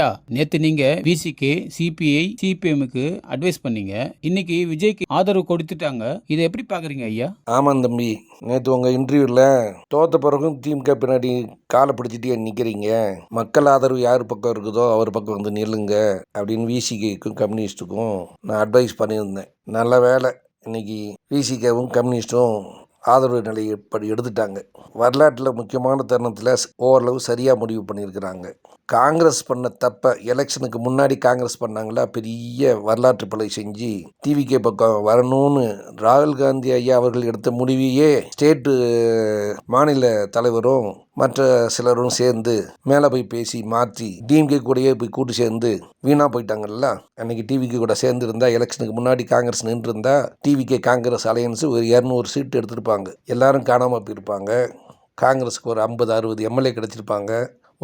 ஐயா, நேத்து நீங்க விசிக்கு, சிபிஐ, சிபிஎம்முக்கு அட்வைஸ் பண்ணீங்க. இன்னைக்கு விஜய்க்கு ஆதரவு கொடுத்துட்டாங்க. இதை எப்படி பாக்குறீங்க ஐயா? ஆமாம் தம்பி, நேற்று உங்கள் இன்டர்வியூவில் தோத்த பிறகும் திமுக பின்னாடி காலை பிடிச்சிட்டே நிற்கிறீங்க, மக்கள் ஆதரவு யார் பக்கம் இருக்குதோ அவர் பக்கம் வந்து நில்லுங்க அப்படின்னு விசிகேக்கும் கம்யூனிஸ்ட்டுக்கும் நான் அட்வைஸ் பண்ணியிருந்தேன். நல்ல வேலை, இன்னைக்கு விசிகேவும் கம்யூனிஸ்ட்டும் ஆதரவு நிலையை எடுத்துட்டாங்க. வரலாற்றில் முக்கியமான தருணத்தில் ஓரளவு சரியாக முடிவு பண்ணியிருக்கிறாங்க. காங்கிரஸ் பண்ண தப்ப எலெக்ஷனுக்கு முன்னாடி காங்கிரஸ் பண்ணாங்களா, பெரிய வரலாற்று பிழை செஞ்சு டிவிகே பக்கம் வரணும்னு ராகுல் காந்தி ஐயா அவர்கள் எடுத்த முடிவையே ஸ்டேட்டு மாநில தலைவரும் மற்ற சிலரும் சேர்ந்து மேலே போய் பேசி மாற்றி டிஎம்கே கூடயே போய் கூட்டு சேர்ந்து வீணாக போயிட்டாங்கல்ல. அன்னைக்கு டிவிகே கூட சேர்ந்து இருந்தால் எலெக்ஷனுக்கு முன்னாடி காங்கிரஸ் நின்று இருந்தா டிவிகே காங்கிரஸ் அலையன்ஸு ஒரு 200 சீட்டு எடுத்திருப்பாங்க. எல்லாரும் காணாமல் போயிருப்பாங்க. காங்கிரஸுக்கு ஒரு 50-60 எம்எல்ஏ கிடச்சிருப்பாங்க,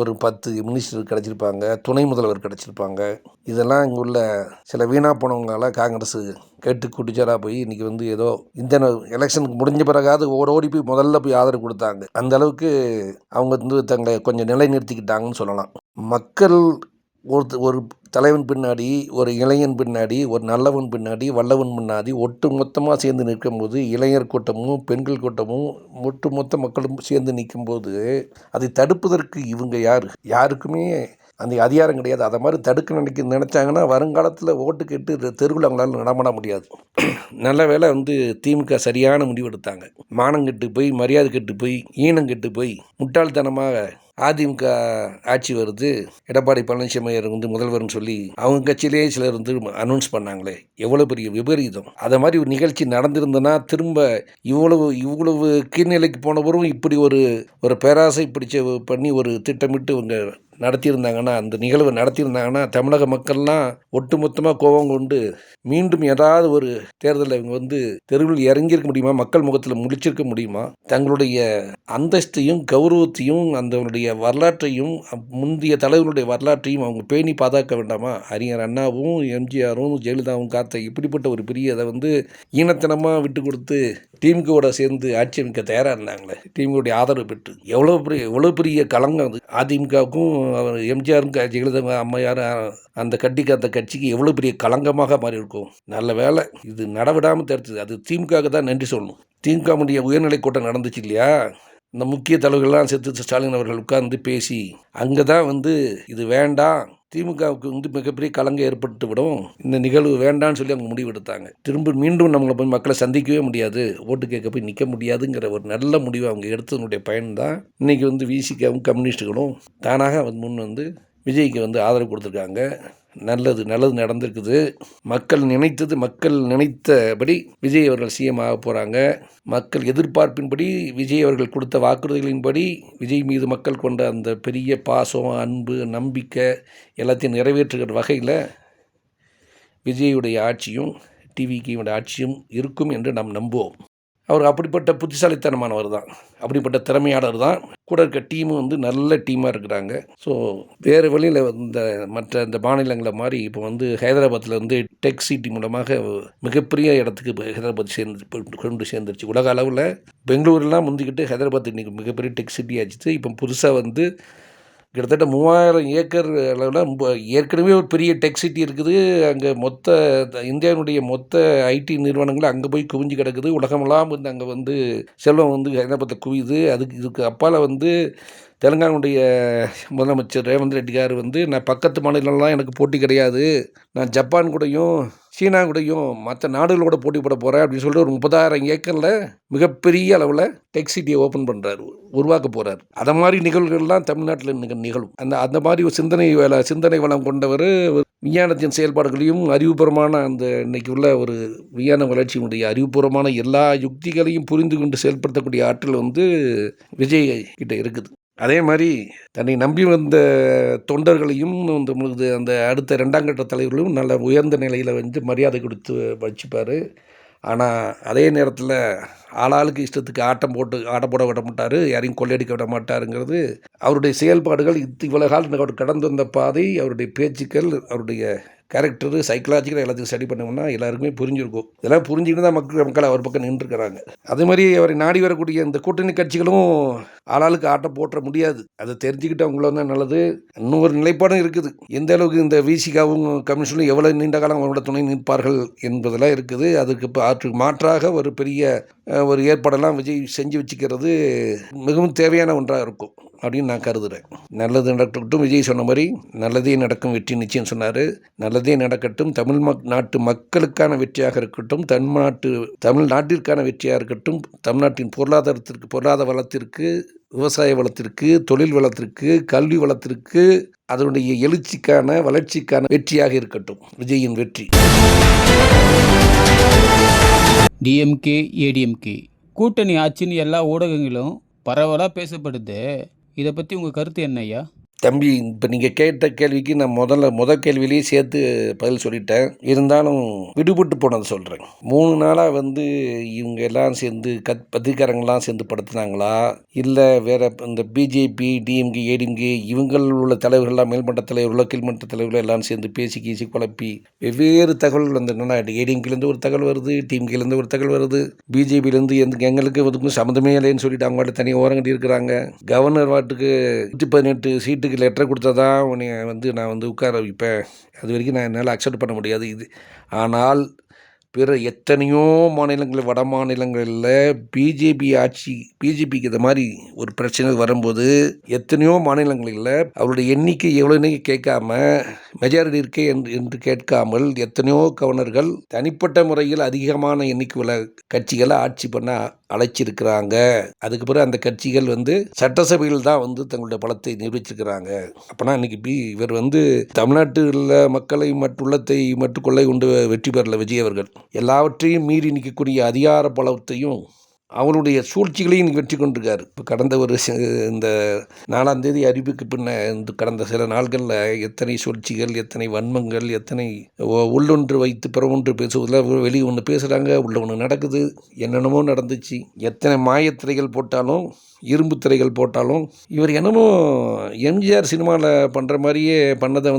ஒரு 10 மினிஸ்டர் கிடச்சிருப்பாங்க, துணை முதல்வர் கிடச்சிருப்பாங்க. இதெல்லாம் இங்கே உள்ள சில வீணாக போனவங்களால காங்கிரஸ் கேட்டு குட்டிச்சாராக போய் இன்றைக்கி ஏதோ இந்த எலெக்ஷனுக்கு முடிஞ்ச பிறகாவது ஓடி போய் முதல்ல போய் ஆதரவு கொடுத்தாங்க. அந்த அளவுக்கு அவங்க தங்களை கொஞ்சம் நிலைநிறுத்திக்கிட்டாங்கன்னு சொல்லலாம். மக்கள் ஒரு தலைவன் பின்னாடி, ஒரு இளைஞன் பின்னாடி, ஒரு நல்லவன் பின்னாடி, வல்லவன் பின்னாடி ஒட்டு மொத்தமாக சேர்ந்து நிற்கும்போது, இளைஞர் கூட்டமும் பெண்கள் கூட்டமும் ஒட்டு மொத்த மக்களும் சேர்ந்து நிற்கும்போது அதை தடுப்பதற்கு இவங்க யாருக்குமே அந்த அதிகாரம் கிடையாது. அதை மாதிரி தடுக்க நினச்சாங்கன்னா வருங்காலத்தில் ஓட்டு கேட்டு தெருவில் அவங்களால நடமாட முடியாது. நல்ல வேலை திமுக சரியான முடிவு எடுத்தாங்க. மானம் கெட்டு போய், மரியாதை கெட்டு போய், ஈனம் கெட்டு போய் முட்டாள்தனமாக அதிமுக ஆட்சி வருது, எடப்பாடி பழனிசாமி முதல்வர்னு சொல்லி அவங்க கட்சியிலேயே சிலர் அனௌன்ஸ் பண்ணாங்களே, எவ்வளோ பெரிய விபரீதம். அதை மாதிரி ஒரு நிகழ்ச்சி நடந்திருந்ததுன்னா திரும்ப இவ்வளவு கீழ்நிலைக்கு போனவரும் இப்படி ஒரு பேராசை பிடிச்ச பண்ணி ஒரு திட்டமிட்டு இவங்க நடத்தியிருந்தாங்கன்னா, அந்த நிகழ்வை நடத்தியிருந்தாங்கன்னா தமிழக மக்கள்லாம் ஒட்டுமொத்தமாக கோபம் கொண்டு மீண்டும் ஏதாவது ஒரு தேர்தலில் இவங்க தெருவில் இறங்கியிருக்க முடியுமா, மக்கள் முகத்தில் முழிச்சிருக்க முடியுமா, தங்களுடைய அந்தஸ்தையும் கௌரவத்தையும் அதனுடைய வரலாற்றையும் முந்தைய தலைவர்களுடைய வரலாற்றையும் அவங்க பேணி பாதுகாக்க வேண்டாமா? அறிஞர் அண்ணாவும் எம்ஜிஆரும் ஜெயலலிதாவும் காத்த இப்படிப்பட்ட ஒரு பெரிய அதை ஈனத்தனமாக விட்டு கொடுத்து திமுகவோட சேர்ந்து ஆட்சி அமைக்க தயாராக இருந்தாங்களே, திமுகவுடைய ஆதரவு பெற்று எவ்வளோ பெரிய களங்கம் அது. அதிமுகவுக்கும் அவர் எம்ஜிஆரும் ஜெயலலிதா அம்மையார் அந்த கட்டி காத்த கட்சிக்கு எவ்வளோ பெரிய களங்கமாக மாறி இருக்கும். நல்ல வேலை இது நடவிடாமல் தடுத்தது. அது திமுகவுக்கு தான் நன்றி சொல்லணும். திமுக உயர்நிலை கூட்டம் நடந்துச்சு இல்லையா, இந்த முக்கிய தலைவர்கள்லாம் சேர்த்து ஸ்டாலின் அவர்கள் உட்கார்ந்து பேசி அங்கே தான் இது வேண்டாம், திமுகவுக்கு மிகப்பெரிய கலங்க ஏற்பட்டு விடும், இந்த நிகழ்வு வேண்டான்னு சொல்லி அவங்க முடிவு எடுத்தாங்க. மீண்டும் நம்மளை போய் மக்களை சந்திக்கவே முடியாது, ஓட்டு கேட்க போய் நிற்க முடியாதுங்கிற ஒரு நல்ல முடிவை அவங்க எடுத்ததனுடைய பயன்தான் இன்றைக்கி விசிகாவும் கம்யூனிஸ்ட்டுகளும் தானாக முன் விஜய்க்கு ஆதரவு கொடுத்துருக்காங்க. நல்லது நடந்திருக்குது. மக்கள் நினைத்தபடி விஜய் அவர்கள் சிஎம் ஆக போகிறாங்க. மக்கள் எதிர்பார்ப்பின்படி விஜய் அவர்கள் கொடுத்த வாக்குறுதிகளின்படி விஜய் மீது மக்கள் கொண்ட அந்த பெரிய பாசம், அன்பு, நம்பிக்கை எல்லாத்தையும் நிறைவேற்றுகிற வகையில் விஜயுடைய ஆட்சியும் டிவிகேயோட ஆட்சியும் இருக்கும் என்று நாம் நம்புவோம். அவர் அப்படிப்பட்ட புத்திசாலித்தனமானவர் தான், அப்படிப்பட்ட திறமையாளர் தான். கூட இருக்க டீமும் நல்ல டீமாக இருக்கிறாங்க. ஸோ வேறு வழியில் இந்த மாநிலங்களை மாதிரி இப்போ ஹைதராபாத்தில் டெக் சிட்டி மூலமாக மிகப்பெரிய இடத்துக்கு ஹைதராபாத் கொண்டு சேர்ந்துருச்சு. உலக அளவில் பெங்களூர்லாம் முந்திக்கிட்டு ஹைதராபாத் இன்றைக்கி மிகப்பெரிய டெக் சிட்டி ஆச்சு. இப்போ புதுசாக கிட்டத்தட்ட 3000 ஏக்கர் அளவில் ஏற்கனவே ஒரு பெரிய டெக் சிட்டி இருக்குது. அங்கே இந்தியாவினுடைய மொத்த ஐடி நிறுவனங்கள் அங்கே போய் குவிஞ்சு கிடக்குது. உலகமெல்லாம் அங்கே செல்வம் ஹைதராபாத்தில் குவியுது. இதுக்கு அப்பால் தெலுங்கானுடைய முதலமைச்சர் ரேவந்த் ரெட்டி கார் நான் பக்கத்து மாநிலம்லாம் எனக்கு போட்டி கிடையாது, நான் ஜப்பான் கூடயும் சீனா கூடயும் மற்ற நாடுகளோட போட்டி போட போகிறேன் அப்படின்னு சொல்லிட்டு ஒரு 30,000 ஏக்கரில் மிகப்பெரிய அளவில் டெக் சிட்டியை ஓப்பன் பண்ணுறாரு, உருவாக்க போகிறார். அதை மாதிரி நிகழ்வுகள்லாம் தமிழ்நாட்டில் நிகழும். அந்த மாதிரி ஒரு சிந்தனை வளம் கொண்டவர், விஞ்ஞானத்தின் செயல்பாடுகளையும் அறிவுபூர்வமான இன்னைக்கு உள்ள ஒரு விஞ்ஞான வளர்ச்சியினுடைய அறிவுபூர்வமான எல்லா யுக்திகளையும் புரிந்து கொண்டு செயல்படுத்தக்கூடிய ஆற்றல் விஜய் கிட்ட இருக்குது. அதே மாதிரி தன்னை நம்பி வந்த தொண்டர்களையும் அந்த அடுத்த 2ஆம் கட்ட தலைவர்களும் நல்ல உயர்ந்த நிலையில் மரியாதை கொடுத்து வச்சுப்பார். ஆனால் அதே நேரத்தில் ஆளாளுக்கு இஷ்டத்துக்கு ஆட்டம் போட விட மாட்டார், யாரையும் கொள்ளையடிக்க விட மாட்டாருங்கிறது அவருடைய செயல்பாடுகள். இவ்வளவு காலம் அவர் கடந்து வந்த பாதை, அவருடைய பேச்சுக்கள், அவருடைய கேரக்டரு சைக்கலாஜிக்கலாக எல்லாத்தையும் ஸ்டடி பண்ணோம்னா எல்லாருக்குமே புரிஞ்சிருக்கும். இதெல்லாம் புரிஞ்சுக்கிட்டு தான் மக்கள் அவர் பக்கம் நின்றுருக்கிறாங்க. அதே மாதிரி அவரை நாடி வரக்கூடிய இந்த கூட்டணி கட்சிகளும் ஆளாளுக்கு ஆட்டம் போட்ட முடியாது. அதை தெரிஞ்சுக்கிட்டு அவங்கள தான் நல்லது. இன்னொரு நிலைப்பாடும் இருக்குது. எந்த அளவுக்கு இந்த விசிகாவும் கம்யூனிஸ்டும் எவ்வளோ நீண்ட காலம் அவங்களோட துணை நிற்பார்கள் என்பதெல்லாம் இருக்குது. அதுக்கு இப்போ மாற்றாக ஒரு பெரிய ஒரு ஏற்பாடெல்லாம் விஜய் செஞ்சு வச்சுக்கிறது மிகவும் தேவையான ஒன்றாக இருக்கும் அப்படின்னு நான் கருதுகிறேன். நல்லது நடக்கட்டும். விஜய் சொன்ன மாதிரி நல்லதே நடக்கும், வெற்றி நிச்சயம் சொன்னார். நல்லதே நடக்கட்டும். நாட்டு மக்களுக்கான வெற்றியாக இருக்கட்டும், தமிழ்நாட்டிற்கான வெற்றியாக இருக்கட்டும், தமிழ்நாட்டின் பொருளாதார வளத்திற்கு, விவசாய வளத்திற்கு, தொழில் வளத்திற்கு, கல்வி வளத்திற்கு, அதனுடைய எழுச்சிக்கான வளர்ச்சிக்கான வெற்றியாக இருக்கட்டும் விஜயின் வெற்றி. டிஎம்கே ஏடிஎம்கே கூட்டணி ஆட்சின்னு எல்லா ஊடகங்களும் பரவலாக பேசப்படுது. இதை பற்றி உங்கள் கருத்து என்ன ஐயா? தம்பி, இப்போ நீங்கள் கேட்ட கேள்விக்கு நான் முதல் கேள்வியிலேயே சேர்த்து பதில் சொல்லிட்டேன். இருந்தாலும் விடுபட்டு போனதை சொல்கிறேன். 3 நாளாக இவங்க எல்லாம் சேர்ந்து பத்திரிக்காரங்களாம் சேர்ந்து படுத்துனாங்களா, இல்லை வேறு இந்த பிஜேபி, டிஎம்கே, ஏடிஎம்கே இவங்கள் உள்ள தலைவர்கள்லாம், மேல்மட்ட தலைவர்களோ கீழ்மட்ட தலைவர்களோ எல்லாம் சேர்ந்து பேசி குழப்பி வெவ்வேறு தகவல்கள் என்னென்னா, ஏடிஎம்கேலேருந்து ஒரு தகவல் வருது, டிஎம்கேலேருந்து ஒரு தகவல் வருது, பிஜேபியிலேருந்து எங்களுக்கு அதுக்கும் சம்மந்தமே இல்லைன்னு சொல்லிட்டு அவங்க தனியாக ஓரங்கட்டி இருக்கிறாங்க. கவர்னர் வாட்டுக்கு 118 சீட்டு லெட்டர் கொடுத்தா தான் உன்னை நான் உட்கார வைப்பேன். அது வரைக்கும் நான் என்னால் அக்செப்ட் பண்ண முடியாது. ஆனால் பிற எத்தனையோ மாநிலங்கள், வட மாநிலங்களில் பிஜேபிக்கு இந்த மாதிரி ஒரு பிரச்சனை வரும்போது எத்தனையோ மாநிலங்களில் அவருடைய எண்ணிக்கை எவ்வளோன்னு கேட்காம, மெஜாரிட்டி இருக்கே என்று கேட்காமல் எத்தனையோ கவர்னர்கள் தனிப்பட்ட முறையில் அதிகமான எண்ணிக்கை உள்ள கட்சிகளை ஆட்சி பண்ண அழைச்சிருக்கிறாங்க. அதுக்கு பிறகு அந்த கட்சிகள் சட்டசபையில் தான் தங்களுடைய பலத்தை நிரூபிச்சிருக்கிறாங்க. அப்போனா இன்னைக்கு இவர் தமிழ்நாட்டில் மக்களை உள்ளத்தை மட்டும் கொள்ளை கொண்டு வெற்றி பெறல விஜய் அவர்கள். எல்லாவற்றையும் மீறி நிற்கக்கூடிய அதிகார பலத்தையும் அவருடைய சூழ்ச்சிகளையும் இன்றைக்கி வெற்றி கொண்டிருக்காரு. இப்போ கடந்த இந்த 4ஆம் தேதி அறிவிப்புக்கு பின்ன கடந்த சில நாள்களில் எத்தனை சூழ்ச்சிகள், எத்தனை வன்மங்கள், எத்தனை உள்ளொன்று வைத்து பிறவொன்று பேசுவதில் வெளியே ஒன்று பேசுகிறாங்க, உள்ள ஒன்று நடக்குது, என்னென்னமோ நடந்துச்சு. எத்தனை மாயத்திரைகள் போட்டாலும், இரும்பு திரைகள் போட்டாலும், இவர் என்னமோ எம்ஜிஆர் சினிமாவில் பண்ணுற மாதிரியே பண்ணதை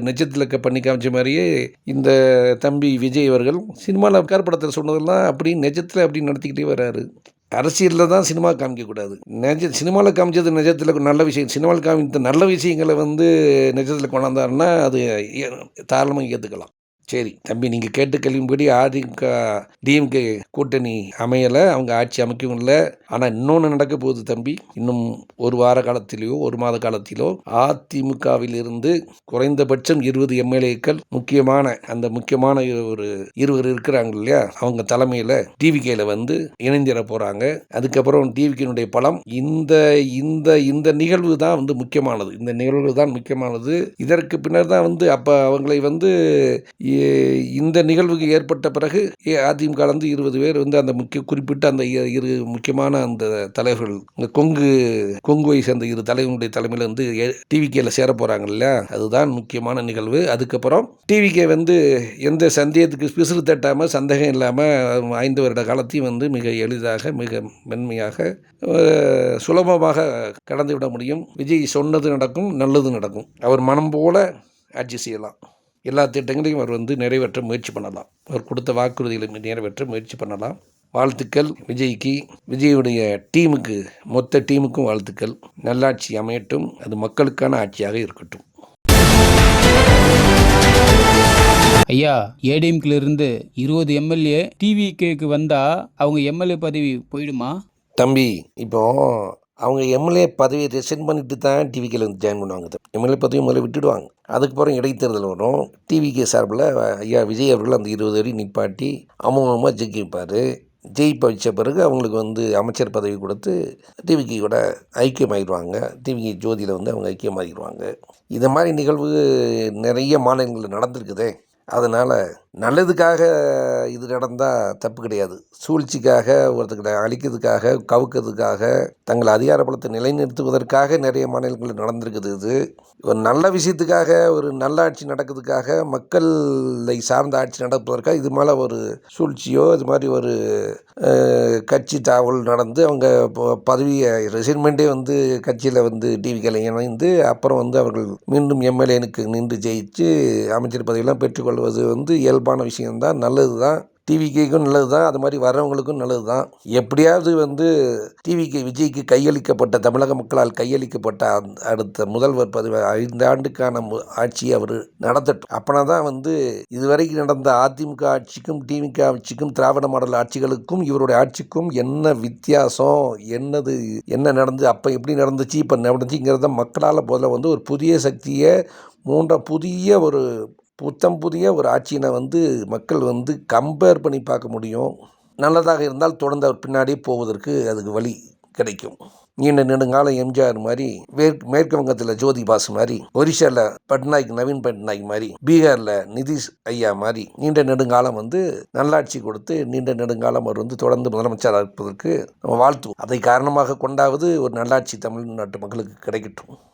நிஜத்தில் பண்ணி காமிச்ச மாதிரியே இந்த தம்பி விஜய் அவர்கள் சினிமாவில் படத்தில் சொன்னதெல்லாம் அப்படி நிஜத்தில் அப்படி நடத்திக்கிட்டே வர்றாரு. அரசியலில் தான் சினிமா காமிக்கக்கூடாது. சினிமாவில் காமிச்சது நிஜத்தில் நல்ல விஷயம். சினிமாவில் காமித்த நல்ல விஷயங்களை நிஜத்தில் கொண்டாந்தாருன்னா அது தாராளமாக ஏற்றுக்கலாம். சரி தம்பி, நீங்கள் கேட்ட கேள்விப்படி டிஎம்கே கூட்டணி அமையலை, அவங்க ஆட்சி அமைக்கவும் இல்லை. ஆனால் இன்னொன்று நடக்க போகுது தம்பி. இன்னும் ஒரு வார காலத்திலேயோ ஒரு மாத காலத்திலோ அதிமுகவில் இருந்து குறைந்தபட்சம் 20 எம்எல்ஏக்கள் முக்கியமான ஒரு 20 இருக்கிறாங்க இல்லையா, அவங்க தலைமையில் டிவிகேல இணைந்திட போகிறாங்க. அதுக்கப்புறம் டிவிகேனுடைய பலம் இந்த நிகழ்வு தான் முக்கியமானது. இந்த நிகழ்வு தான் முக்கியமானது. இதற்கு பின்னர் தான் அப்போ அவங்களை இந்த நிகழ்வுக்கு ஏற்பட்ட பிறகு அதிமுக 20 பேர் அந்த குறிப்பிட்ட அந்த முக்கியமான அந்த தலைவர்கள், இந்த கொங்குவை சேர்ந்த 2 தலைவர்களுடைய தலைமையில் டிவிகேல சேர போகிறாங்க இல்லையா, அதுதான் முக்கியமான நிகழ்வு. அதுக்கப்புறம் டிவிகே எந்த சந்தேகத்துக்கு பிசுறு தட்டாமல், சந்தேகம் இல்லாமல் 5 வருட காலத்தையும் மிக எளிதாக, மிக மென்மையாக, சுலபமாக கடந்து விட முடியும். விஜய் சொன்னது நடக்கும், நல்லது நடக்கும். அவர் மனம் போல ஆட்சி செய்யலாம். எல்லா திட்டங்களையும் அவர் நிறைவேற்ற முயற்சி பண்ணலாம். அவர் கொடுத்த வாக்குறுதிகளை நிறைவேற்ற முயற்சி பண்ணலாம். வாழ்த்துக்கள் விஜய்க்கு, விஜயுடைய டீமுக்கு, மொத்த டீமுக்கும் வாழ்த்துக்கள். நல்லாட்சி அமையட்டும். அது மக்களுக்கான ஆட்சியாக இருக்கட்டும். ஐயா, ஏடிஎம்கிலிருந்து 20 எம்எல்ஏ டிவிகேக்கு வந்தால் அவங்க எம்எல்ஏ பதவி போயிடுமா? தம்பி, இப்போ அவங்க எம்எல்ஏ பதவியை ரிசைன் பண்ணிட்டு தான் டிவிகேல ஜாயின் பண்ணுவாங்க. எம்எல்ஏ பதவி முதல்ல விட்டுடுவாங்க. அதுக்கப்புறம் இடைத்தேர்தல் வரும். டிவிகே சார்பில் ஐயா விஜய் அவர்கள் அந்த 20 வரையும் நிப்பாட்டி அமோகமாக ஜெயிக்க வைப்பார். ஜெயிப்ப வச்ச பிறகு அவங்களுக்கு அமைச்சர் பதவி கொடுத்து டிவிகேயோட ஐக்கியமாகிடுவாங்க. டிவிகே ஜோதியில் அவங்க ஐக்கியமாகிடுவாங்க. இது மாதிரி நிகழ்வு நிறைய மாநிலங்களில் நடந்திருக்குதே. அதனால் நல்லதுக்காக இது நடந்தால் தப்பு கிடையாது. சூழ்ச்சிக்காக, ஒருத்தர்களை அழிக்கிறதுக்காக, கவுக்கிறதுக்காக, தங்கள் அதிகார பலத்தை நிலைநிறுத்துவதற்காக நிறைய மாநிலங்களில் நடந்திருக்குது இது. ஒரு நல்ல விஷயத்துக்காக, ஒரு நல்ல ஆட்சி நடக்கிறதுக்காக, மக்களை சார்ந்த ஆட்சி நடப்பதற்காக இது மேலே ஒரு சூழ்ச்சியோ இது மாதிரி ஒரு கட்சி தாவல் நடந்து அவங்க பதவியை ரிசைன்மெண்ட்டே வந்து கட்சியில் வந்து டிவிக்கில் இணைந்து அப்புறம் வந்து அவர்கள் மீண்டும் எம்எல்ஏனுக்கு நின்று ஜெயிச்சு அமைச்சர் பதவியெல்லாம் பெற்றுக்கொள்வது வந்து இயல்பான விஷயம்தான், நல்லது தான். டிவிகேக்கும் நல்லது தான், அது மாதிரி வர்றவங்களுக்கும் நல்லது தான். எப்படியாவது வந்து டிவிகே விஜய்க்கு கையளிக்கப்பட்ட, தமிழக மக்களால் கையளிக்கப்பட்ட அடுத்த முதல்வர் பதவி 5 ஆண்டுக்கான ஆட்சியை அவர் நடத்தட்டும். அப்போனா தான் வந்து இதுவரைக்கும் நடந்த அதிமுக ஆட்சிக்கும் டிவிக ஆட்சிக்கும் திராவிட மாடல் ஆட்சிகளுக்கும் இவருடைய ஆட்சிக்கும் என்ன வித்தியாசம், என்ன நடந்து, அப்போ எப்படி நடந்துச்சு, இப்போ நடந்துச்சுங்கிறத மக்களால் முதல்ல வந்து ஒரு புதிய சக்தியை புதிய ஒரு ஆட்சியினை வந்து மக்கள் வந்து கம்பேர் பண்ணி பார்க்க முடியும். நல்லதாக இருந்தால் தொடர்ந்து அவர் பின்னாடியே போவதற்கு அதுக்கு வழி கிடைக்கும். நீண்ட நெடுங்காலம் எம்ஜிஆர் மாதிரி, மேற்கு வங்கத்தில் ஜோதி பாசு மாதிரி, ஒரிசாவில் நவீன் பட்நாயக் மாதிரி, பீகாரில் நிதிஷ் ஐயா மாதிரி நீண்ட நெடுங்காலம் வந்து நல்லாட்சி கொடுத்து நீண்ட நெடுங்காலம் அவர் வந்து தொடர்ந்து முதலமைச்சராக இருப்பதற்கு நம்ம வாழ்த்துவோம். அதை காரணமாக கொண்டாவது ஒரு நல்லாட்சி தமிழ்நாட்டு மக்களுக்கு கிடைக்கட்டும்.